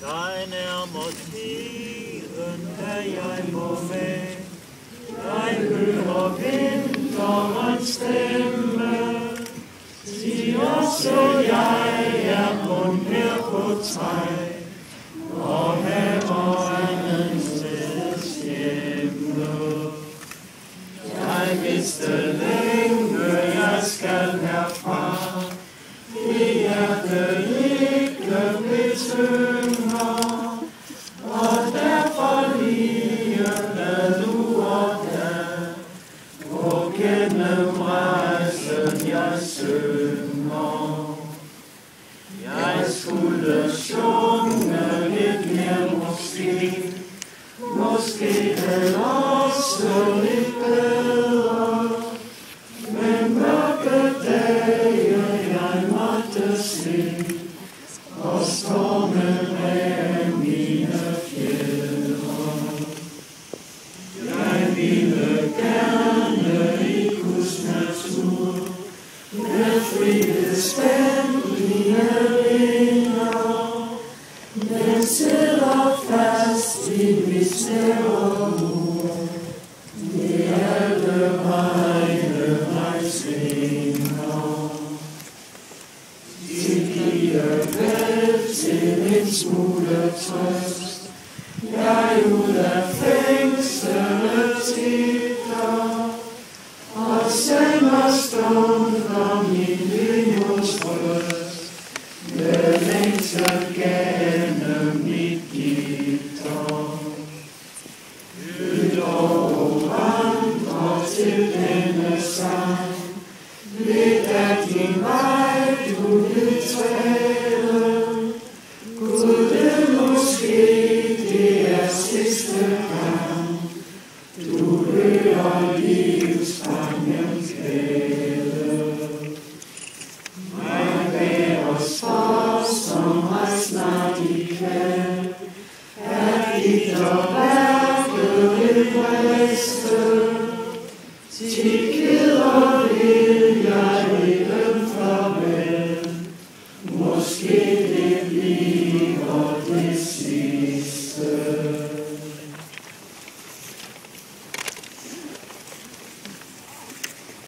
Sig nærmere tiden, da jeg må med. Jeg hører vinterens stemme, siger så jeg er kun her på træ, og haveren sættes hjemme. Jeg vidste længe, jeg skal herfra, i hjertet ikke betynger, og derfor lige hvad nu og da, og gennem rejsen jeg synger. Jeg skulle synge lidt mere måske vel også lidt bedre, men mørke dage jeg måtte se, og stormen af mine fjeder. Jeg ville gerne i Guds natur, med frihedsvenlige vinger, men sidder fast i mit snævre mur. Det alle vegne mig svinger. De giver vel til en smule trøst. Jeg ud af fængslet titter, og sender stunder min livs bryst, med længsel gennem mit gitter. Lyt og vandrer til denne sang, lidt af din vej du vil træde. Gud, det måske det er sidste gang, du hører livsfangens glæde. Mig bæres for, som mig snart i kvæl, at dit og værket vil briste. Til keder vil jeg ikke farvel, måske det bliver det sidste.